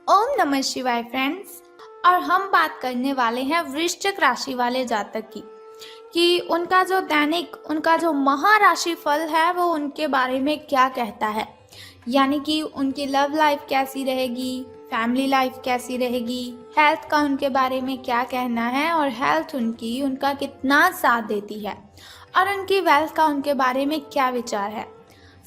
ओम नमः शिवाय फ्रेंड्स। और हम बात करने वाले हैं वृश्चिक राशि वाले जातक की कि उनका जो महाराशि फल है वो उनके बारे में क्या कहता है। यानी कि उनकी लव लाइफ कैसी रहेगी, फैमिली लाइफ कैसी रहेगी, हेल्थ का उनके बारे में क्या कहना है और हेल्थ उनका कितना साथ देती है और उनकी वेल्थ का उनके बारे में क्या विचार है।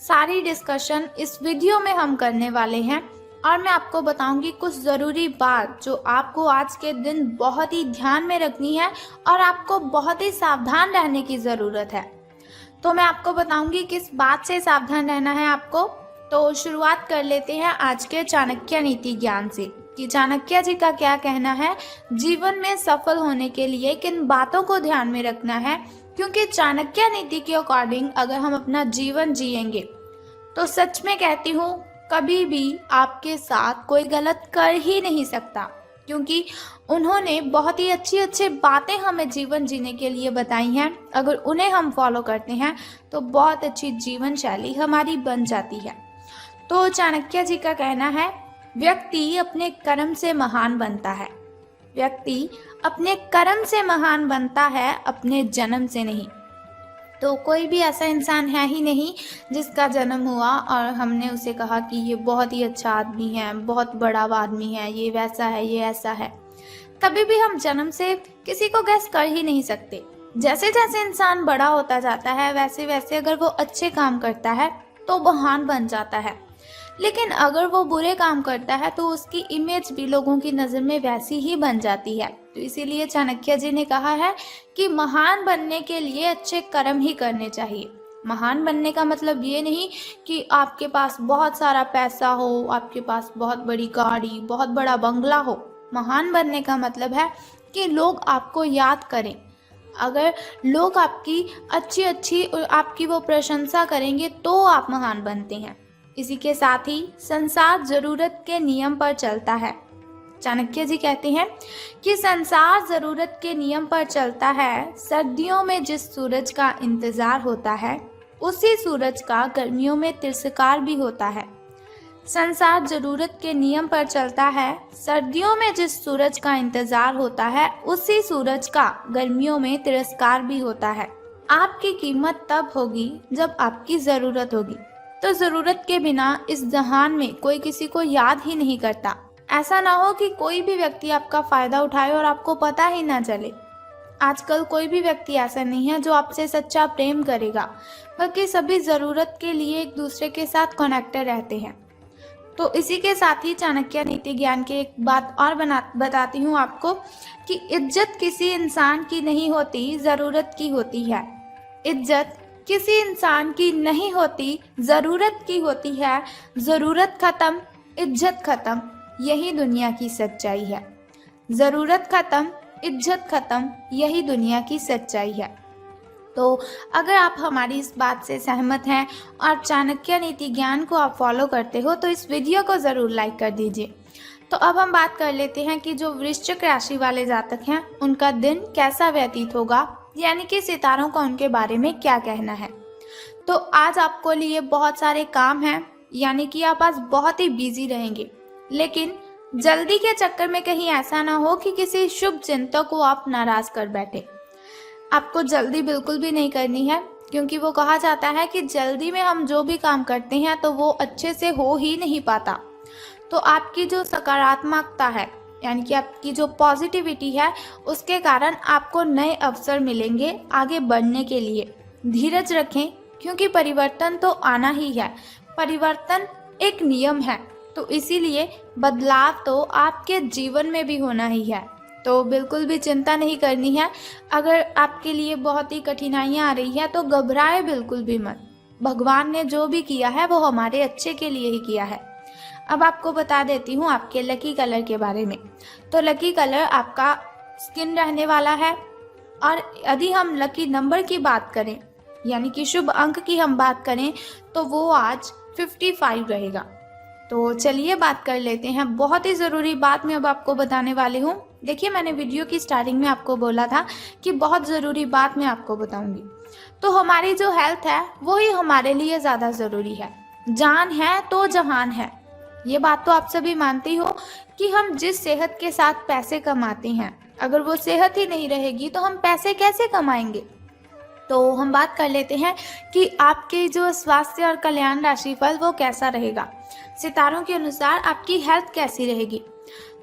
सारी डिस्कशन इस वीडियो में हम करने वाले हैं और मैं आपको बताऊंगी कुछ ज़रूरी बात जो आपको आज के दिन बहुत ही ध्यान में रखनी है और आपको बहुत ही सावधान रहने की ज़रूरत है। तो मैं आपको बताऊंगी किस बात से सावधान रहना है आपको। तो शुरुआत कर लेते हैं आज के चाणक्य नीति ज्ञान से कि चाणक्य जी का क्या कहना है जीवन में सफल होने के लिए किन बातों को ध्यान में रखना है। क्योंकि चाणक्य नीति के अकॉर्डिंग अगर हम अपना जीवन जिएंगे तो सच में कहती हूँ कभी भी आपके साथ कोई गलत कर ही नहीं सकता, क्योंकि उन्होंने बहुत ही अच्छी अच्छी बातें हमें जीवन जीने के लिए बताई हैं। अगर उन्हें हम फॉलो करते हैं तो बहुत अच्छी जीवन शैली हमारी बन जाती है। तो चाणक्य जी का कहना है व्यक्ति अपने कर्म से महान बनता है। व्यक्ति अपने कर्म से महान बनता है, अपने जन्म से नहीं। तो कोई भी ऐसा इंसान है ही नहीं जिसका जन्म हुआ और हमने उसे कहा कि ये बहुत ही अच्छा आदमी है, बहुत बड़ा आदमी है, ये वैसा है, ये ऐसा है। कभी भी हम जन्म से किसी को गैस कर ही नहीं सकते। जैसे जैसे इंसान बड़ा होता जाता है वैसे वैसे अगर वो अच्छे काम करता है तो महान बन जाता है, लेकिन अगर वो बुरे काम करता है तो उसकी इमेज भी लोगों की नज़र में वैसी ही बन जाती है। तो इसीलिए चाणक्य जी ने कहा है कि महान बनने के लिए अच्छे कर्म ही करने चाहिए। महान बनने का मतलब ये नहीं कि आपके पास बहुत सारा पैसा हो, आपके पास बहुत बड़ी गाड़ी, बहुत बड़ा बंगला हो। महान बनने का मतलब है कि लोग आपको याद करें। अगर लोग आपकी अच्छी आपकी वो प्रशंसा करेंगे तो आप महान बनते हैं। इसी के साथ ही संसार जरूरत के नियम पर चलता है। चाणक्य जी कहते हैं कि संसार जरूरत के नियम पर चलता है। सर्दियों में जिस सूरज का इंतजार होता है उसी सूरज का गर्मियों में तिरस्कार भी होता है। संसार जरूरत के नियम पर चलता है। सर्दियों में जिस सूरज का इंतजार होता है उसी सूरज का गर्मियों में तिरस्कार भी होता है। आपकी कीमत तब होगी जब आपकी जरूरत होगी। तो जरूरत के बिना इस जहान में कोई किसी को याद ही नहीं करता। ऐसा ना हो कि कोई भी व्यक्ति आपका फायदा उठाए और आपको पता ही ना चले। आजकल कोई भी व्यक्ति ऐसा नहीं है जो आपसे सच्चा प्रेम करेगा, बल्कि सभी जरूरत के लिए एक दूसरे के साथ कनेक्टेड रहते हैं। तो इसी के साथ ही चाणक्य नीति ज्ञान की एक बात और बताती हूँ आपको कि इज्जत किसी इंसान की नहीं होती, जरूरत की होती है। इज्जत किसी इंसान की नहीं होती, जरूरत की होती है। जरूरत खत्म, इज्जत खत्म, यही दुनिया की सच्चाई है। जरूरत खत्म, इज्जत खत्म, यही दुनिया की सच्चाई है। तो अगर आप हमारी इस बात से सहमत हैं और चाणक्य नीति ज्ञान को आप फॉलो करते हो तो इस वीडियो को ज़रूर लाइक कर दीजिए। तो अब हम बात कर लेते हैं कि जो वृश्चिक राशि वाले जातक हैं उनका दिन कैसा व्यतीत होगा, यानी कि सितारों का उनके बारे में क्या कहना है। तो आज आपको लिए बहुत सारे काम हैं, यानी कि आप आज बहुत ही बिजी रहेंगे, लेकिन जल्दी के चक्कर में कहीं ऐसा ना हो कि किसी शुभ चिंतक को आप नाराज कर बैठे। आपको जल्दी बिल्कुल भी नहीं करनी है, क्योंकि वो कहा जाता है कि जल्दी में हम जो भी काम करते हैं तो वो अच्छे से हो ही नहीं पाता। तो आपकी जो सकारात्मकता है, यानी कि आपकी जो पॉजिटिविटी है, उसके कारण आपको नए अवसर मिलेंगे आगे बढ़ने के लिए। धीरज रखें, क्योंकि परिवर्तन तो आना ही है। परिवर्तन एक नियम है, तो इसीलिए बदलाव तो आपके जीवन में भी होना ही है। तो बिल्कुल भी चिंता नहीं करनी है। अगर आपके लिए बहुत ही कठिनाइयाँ आ रही है तो घबराए बिल्कुल भी मत। भगवान ने जो भी किया है वो हमारे अच्छे के लिए ही किया है। अब आपको बता देती हूँ आपके लकी कलर के बारे में। तो लकी कलर आपका स्किन रहने वाला है। और यदि हम लकी नंबर की बात करें, यानी कि शुभ अंक की हम बात करें, तो वो आज 55 रहेगा। तो चलिए बात कर लेते हैं। बहुत ही ज़रूरी बात मैं अब आपको बताने वाली हूँ। देखिए, मैंने वीडियो की स्टार्टिंग में आपको बोला था कि बहुत ज़रूरी बात मैं आपको बताऊंगी। तो हमारी जो हेल्थ है वो ही हमारे लिए ज़्यादा ज़रूरी है। जान है तो जहान है। ये बात तो आप सभी मानते हो कि हम जिस सेहत के साथ पैसे कमाते हैं, अगर वो सेहत ही नहीं रहेगी तो हम पैसे कैसे कमाएंगे। तो हम बात कर लेते हैं कि आपके जो स्वास्थ्य और कल्याण राशिफल वो कैसा रहेगा। सितारों के अनुसार आपकी हेल्थ कैसी रहेगी।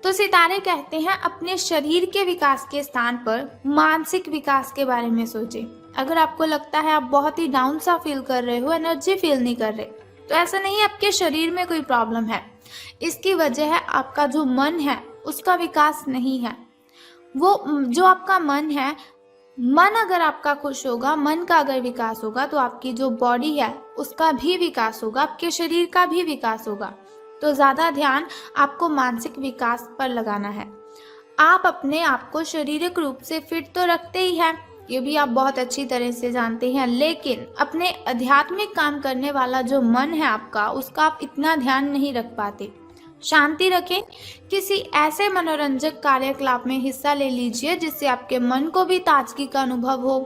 तो सितारे कहते हैं अपने शरीर के विकास के स्थान पर मानसिक विकास के बारे में सोचें। अगर आपको लगता है आप बहुत ही डाउन सा फील कर रहे हो, एनर्जी फील नहीं कर रहे, तो ऐसा नहीं है आपके शरीर में कोई प्रॉब्लम है। इसकी वजह है आपका जो मन है उसका विकास नहीं है। वो जो आपका मन है, मन अगर आपका खुश होगा, मन का अगर विकास होगा तो आपकी जो बॉडी है उसका भी विकास होगा, आपके शरीर का भी विकास होगा। तो ज़्यादा ध्यान आपको मानसिक विकास पर लगाना है। आप अपने आप को शारीरिक रूप से फिट तो रखते ही हैं, ये भी आप बहुत अच्छी तरह से जानते हैं, लेकिन अपने आध्यात्मिक काम करने वाला जो मन है आपका, उसका आप इतना ध्यान नहीं रख पाते। शांति रखें, किसी ऐसे मनोरंजक कार्यकलाप में हिस्सा ले लीजिए जिससे आपके मन को भी ताजगी का अनुभव हो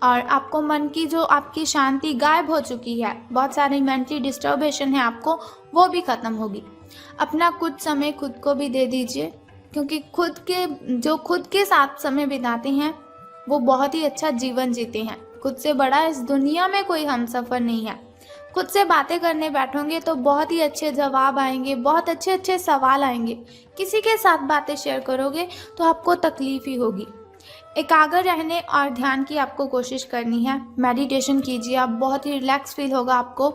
और आपको मन की जो आपकी शांति गायब हो चुकी है, बहुत सारी मेंटली डिस्टर्बेशन है आपको, वो भी खत्म होगी। अपना कुछ समय खुद को भी दे दीजिए, क्योंकि खुद के साथ समय बिताते हैं वो बहुत ही अच्छा जीवन जीते हैं। खुद से बड़ा इस दुनिया में कोई हमसफर नहीं है। खुद से बातें करने बैठोगे तो बहुत ही अच्छे जवाब आएंगे, बहुत अच्छे अच्छे सवाल आएंगे। किसी के साथ बातें शेयर करोगे तो आपको तकलीफ ही होगी। एकाग्र रहने और ध्यान की आपको कोशिश करनी है। मेडिटेशन कीजिए, आप बहुत ही रिलैक्स फील होगा आपको।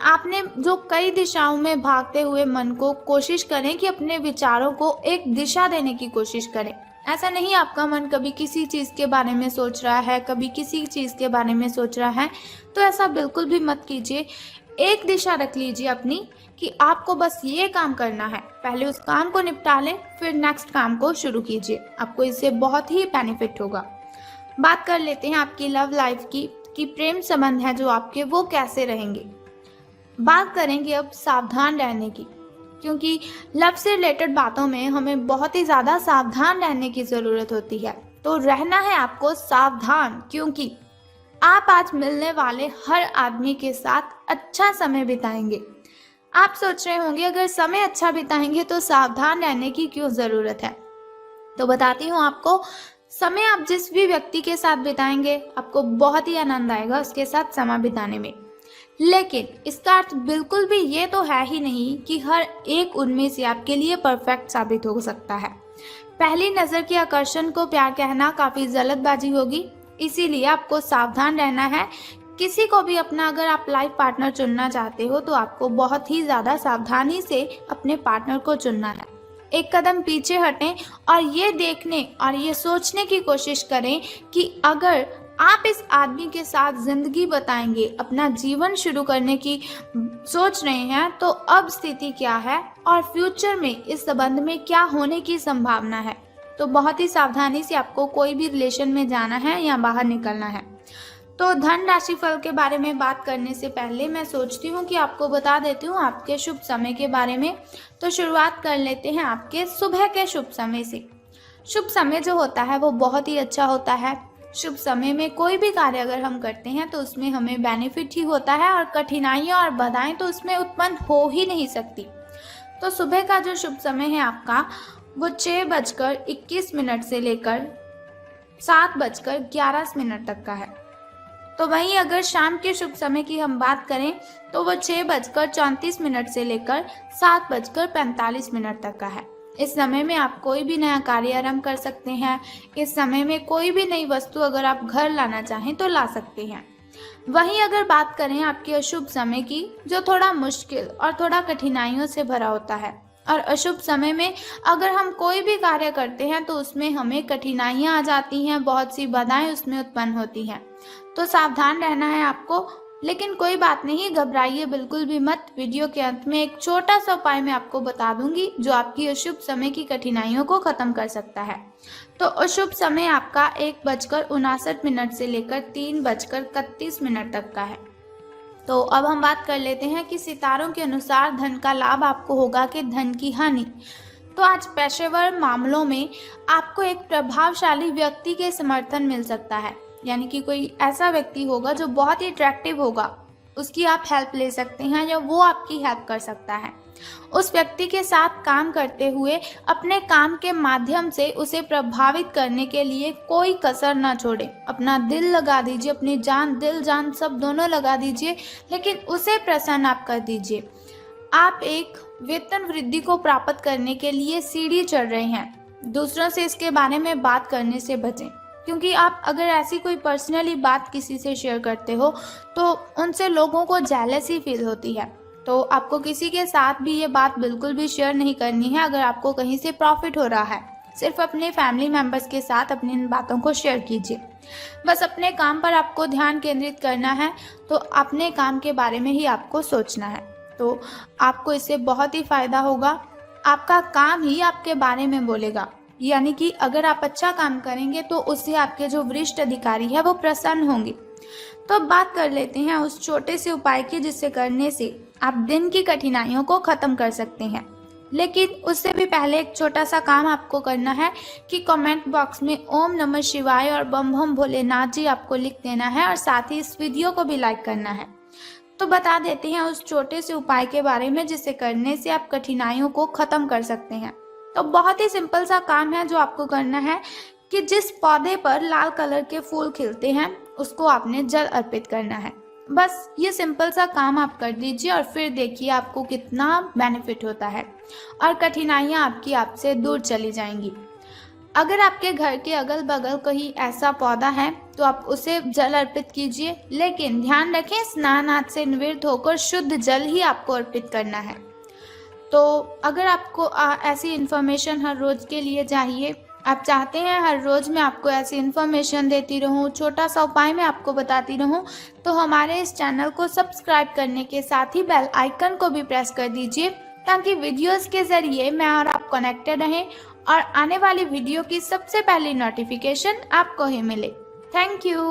आपने जो कई दिशाओं में भागते हुए मन को कोशिश करें कि अपने विचारों को एक दिशा देने की कोशिश करें। ऐसा नहीं आपका मन कभी किसी चीज़ के बारे में सोच रहा है, कभी किसी चीज़ के बारे में सोच रहा है, तो ऐसा बिल्कुल भी मत कीजिए। एक दिशा रख लीजिए अपनी कि आपको बस ये काम करना है, पहले उस काम को निपटा लें, फिर नेक्स्ट काम को शुरू कीजिए। आपको इससे बहुत ही बेनिफिट होगा। बात कर लेते हैं आपकी लव लाइफ की कि प्रेम संबंध है जो आपके वो कैसे रहेंगे। बात करेंगे अब सावधान रहने की, क्योंकि लव से रिलेटेड बातों में हमें बहुत ही ज़्यादा सावधान रहने की ज़रूरत होती है। तो रहना है आपको सावधान, क्योंकि आप आज मिलने वाले हर आदमी के साथ अच्छा समय बिताएंगे। आप सोच रहे होंगे अगर समय अच्छा बिताएंगे तो सावधान रहने की क्यों ज़रूरत है। तो बताती हूँ आपको, समय आप जिस भी व्यक्ति के साथ बिताएंगे आपको बहुत ही आनंद आएगा उसके साथ समय बिताने में। लेकिन इसका अर्थ बिल्कुल भी ये तो है ही नहीं कि हर एक उनमें से आपके लिए परफेक्ट साबित हो सकता है। पहली नज़र के आकर्षण को प्यार कहना काफ़ी जल्दबाजी होगी, इसीलिए आपको सावधान रहना है। किसी को भी अपना अगर आप लाइफ पार्टनर चुनना चाहते हो तो आपको बहुत ही ज़्यादा सावधानी से अपने पार्टनर को चुनना है। एक कदम पीछे हटें और ये देखने और ये सोचने की कोशिश करें कि अगर आप इस आदमी के साथ ज़िंदगी बताएंगे, अपना जीवन शुरू करने की सोच रहे हैं, तो अब स्थिति क्या है और फ्यूचर में इस संबंध में क्या होने की संभावना है। तो बहुत ही सावधानी से आपको कोई भी रिलेशन में जाना है या बाहर निकलना है। तो धन राशि फल के बारे में बात करने से पहले मैं सोचती हूँ कि आपको बता देती हूँ आपके शुभ समय के बारे में। तो शुरुआत कर लेते हैं आपके सुबह के शुभ समय से। शुभ समय जो होता है वो बहुत ही अच्छा होता है। शुभ समय में कोई भी कार्य अगर हम करते हैं तो उसमें हमें बेनिफिट ही होता है और कठिनाइयाँ और बाधाएं तो उसमें उत्पन्न हो ही नहीं सकती। तो सुबह का जो शुभ समय है आपका वो 6:21 से लेकर 7:11 तक का है। तो वहीं अगर शाम के शुभ समय की हम बात करें तो वो 6:34 से लेकर 7:45 तक का है। इस समय में आप कोई भी नया कार्य आरंभ कर सकते हैं। इस समय में कोई भी नई वस्तु अगर आप घर लाना चाहें तो ला सकते हैं। वहीं अगर बात करें आपके अशुभ समय की, जो थोड़ा मुश्किल और थोड़ा कठिनाइयों से भरा होता है, और अशुभ समय में अगर हम कोई भी कार्य करते हैं तो उसमें हमें कठिनाइयाँ आ जाती हैं, बहुत सी बाधाएं उसमें उत्पन्न होती हैं। तो सावधान रहना है आपको। लेकिन कोई बात नहीं, घबराइए बिल्कुल भी मत। वीडियो के अंत में एक छोटा सा उपाय मैं आपको बता दूंगी जो आपकी अशुभ समय की कठिनाइयों को खत्म कर सकता है। तो अशुभ समय आपका 1:59 से लेकर 3:31 तक का है। तो अब हम बात कर लेते हैं कि सितारों के अनुसार धन का लाभ आपको होगा कि धन की हानि। तो आज पेशेवर मामलों में आपको एक प्रभावशाली व्यक्ति के समर्थन मिल सकता है, यानी कि कोई ऐसा व्यक्ति होगा जो बहुत ही अट्रैक्टिव होगा, उसकी आप हेल्प ले सकते हैं या वो आपकी हेल्प कर सकता है। उस व्यक्ति के साथ काम करते हुए अपने काम के माध्यम से उसे प्रभावित करने के लिए कोई कसर ना छोड़े। अपना दिल लगा दीजिए, अपनी जान, दिल जान सब दोनों लगा दीजिए, लेकिन उसे प्रसन्न आप कर दीजिए। आप एक वेतन वृद्धि को प्राप्त करने के लिए सीढ़ी चढ़ रहे हैं। दूसरों से इसके बारे में बात करने से बचें, क्योंकि आप अगर ऐसी कोई पर्सनली बात किसी से शेयर करते हो तो उनसे लोगों को जेलसी फील होती है। तो आपको किसी के साथ भी ये बात बिल्कुल भी शेयर नहीं करनी है अगर आपको कहीं से प्रॉफिट हो रहा है। सिर्फ अपने फैमिली मेम्बर्स के साथ अपनी इन बातों को शेयर कीजिए। बस अपने काम पर आपको ध्यान केंद्रित करना है, तो अपने काम के बारे में ही आपको सोचना है। तो आपको इससे बहुत ही फ़ायदा होगा। आपका काम ही आपके बारे में बोलेगा, यानी कि अगर आप अच्छा काम करेंगे तो उससे आपके जो वरिष्ठ अधिकारी है वो प्रसन्न होंगे। तो अब बात कर लेते हैं उस छोटे से उपाय की जिससे करने से आप दिन की कठिनाइयों को ख़त्म कर सकते हैं। लेकिन उससे भी पहले एक छोटा सा काम आपको करना है कि कमेंट बॉक्स में ओम नमः शिवाय और बम बम भोलेनाथ जी आपको लिख देना है और साथ ही इस वीडियो को भी लाइक करना है। तो बता देते हैं उस छोटे से उपाय के बारे में जिसे करने से आप कठिनाइयों को ख़त्म कर सकते हैं। तो बहुत ही सिंपल सा काम है जो आपको करना है कि जिस पौधे पर लाल कलर के फूल खिलते हैं उसको आपने जल अर्पित करना है। बस ये सिंपल सा काम आप कर दीजिए और फिर देखिए आपको कितना बेनिफिट होता है और कठिनाइयाँ आपकी आपसे दूर चली जाएंगी। अगर आपके घर के अगल बगल कहीं ऐसा पौधा है तो आप उसे जल अर्पित कीजिए, लेकिन ध्यान रखें स्नान आदि से निवृत्त होकर शुद्ध जल ही आपको अर्पित करना है। तो अगर आपको ऐसी इन्फॉर्मेशन हर रोज़ के लिए चाहिए, आप चाहते हैं हर रोज़ मैं आपको ऐसी इन्फॉर्मेशन देती रहूं, छोटा सा उपाय मैं आपको बताती रहूं, तो हमारे इस चैनल को सब्सक्राइब करने के साथ ही बेल आइकन को भी प्रेस कर दीजिए, ताकि वीडियोस के ज़रिए मैं और आप कनेक्टेड रहें और आने वाली वीडियो की सबसे पहली नोटिफिकेशन आपको ही मिले। Thank you.